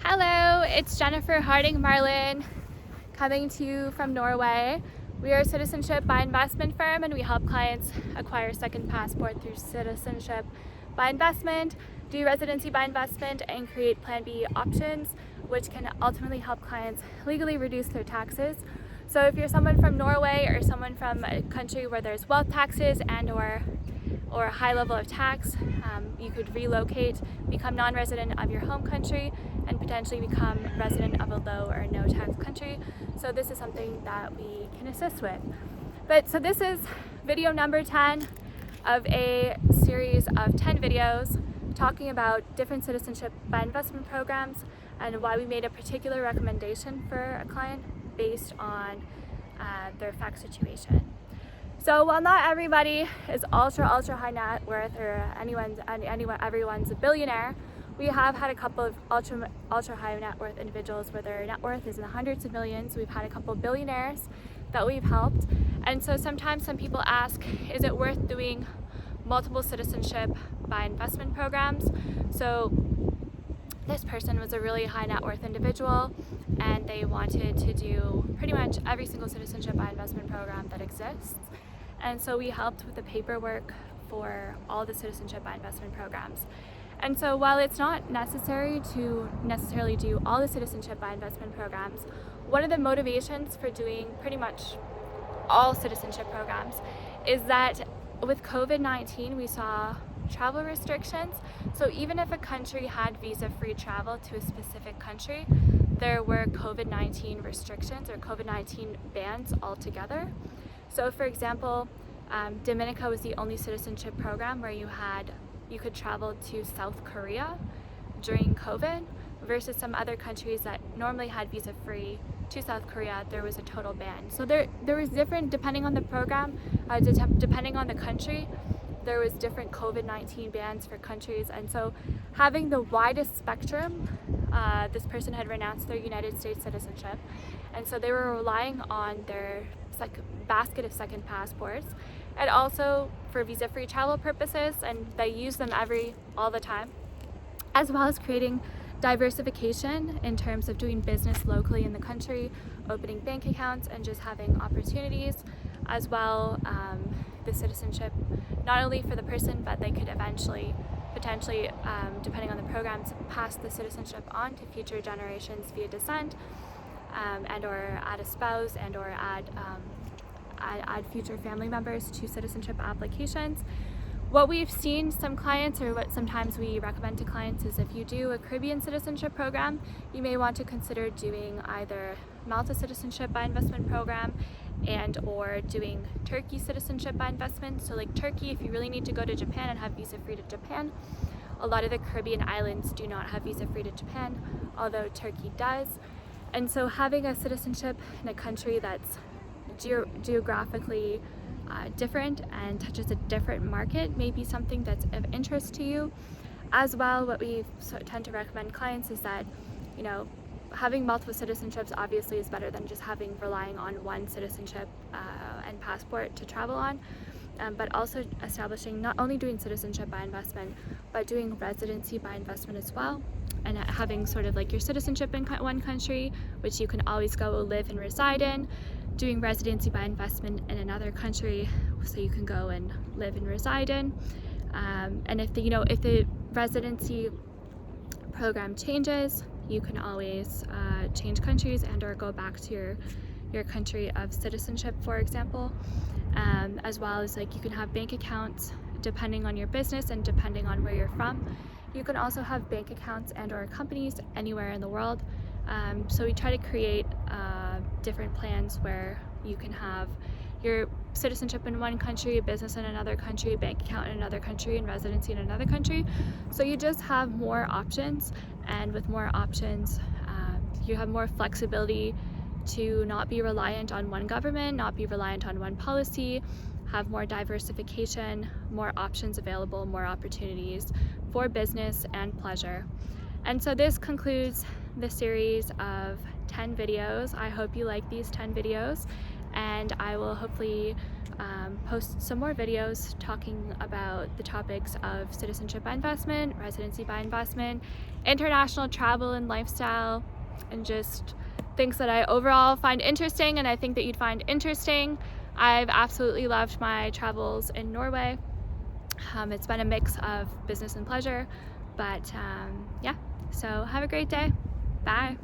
Hello, it's Jennifer Harding Marlin coming to you from Norway. We are a citizenship by investment firm and we help clients acquire second passport through citizenship by investment, do residency by investment, and create Plan B options, which can ultimately help clients legally reduce their taxes. So if you're someone from Norway or someone from a country where there's wealth taxes and or a high level of tax, you could relocate, become non-resident of your home country, and potentially become resident of a low or no tax country. So this is something that we can assist with. So this is video number 10 of a series of 10 videos talking about different citizenship by investment programs and why we made a particular recommendation for a client based on their fact situation. So while not everybody is ultra high net worth or everyone's a billionaire, we have had a couple of ultra high net worth individuals where their net worth is in the hundreds of millions. We've had a couple of billionaires that we've helped. And so sometimes some people ask, is it worth doing multiple citizenship by investment programs? So this person was a really high net worth individual and they wanted to do pretty much every single citizenship by investment program that exists. And so we helped with the paperwork for all the citizenship by investment programs. And so while it's not necessary to necessarily do all the citizenship by investment programs, one of the motivations for doing pretty much all citizenship programs is that with COVID-19 we saw travel restrictions. So even if a country had visa-free travel to a specific country, there were COVID-19 restrictions or COVID-19 bans altogether. So for example, Dominica was the only citizenship program where you could travel to South Korea during COVID, versus some other countries that normally had visa-free to South Korea, there was a total ban. So there was different, depending on the program, depending on the country, there was different COVID-19 bans for countries. And so having the widest spectrum, this person had renounced their United States citizenship, and so they were relying on their basket of second passports, and also for visa-free travel purposes, and they use them all the time, as well as creating diversification in terms of doing business locally in the country, opening bank accounts, and just having opportunities as well. The citizenship, not only for the person, but they could eventually, potentially, depending on the programs, pass the citizenship on to future generations via descent, and or add a spouse, and or add future family members to citizenship applications. What we've seen some clients, or what sometimes we recommend to clients, is if you do a Caribbean citizenship program, you may want to consider doing either Malta citizenship by investment program and or doing Turkey citizenship by investment. So like Turkey, if you really need to go to Japan and have visa free to Japan. A lot of the Caribbean islands do not have visa free to Japan, although Turkey does. And so having a citizenship in a country that's geographically different and touches a different market may be something that's of interest to you. As well, what we tend to recommend clients is that, having multiple citizenships obviously is better than just relying on one citizenship and passport to travel on, but also establishing, not only doing citizenship by investment, but doing residency by investment as well, and having sort of like your citizenship in one country, which you can always go live and reside in, doing residency by investment in another country, so you can go and live and reside in. And if the residency program changes, you can always change countries and or go back to your country of citizenship, for example. As well as you can have bank accounts depending on your business and depending on where you're from. You can also have bank accounts and or companies anywhere in the world. So we try to create different plans where you can have your citizenship in one country, a business in another country, a bank account in another country, and residency in another country. So you just have more options, and with more options, you have more flexibility to not be reliant on one government, not be reliant on one policy, have more diversification, more options available, more opportunities for business and pleasure. And so this concludes the series of 10 videos. I hope you like these 10 videos, and I will hopefully post some more videos talking about the topics of citizenship by investment, residency by investment, international travel and lifestyle, and just things that I overall find interesting and I think that you'd find interesting. I've absolutely loved my travels in Norway. It's been a mix of business and pleasure, but yeah, so have a great day. Bye.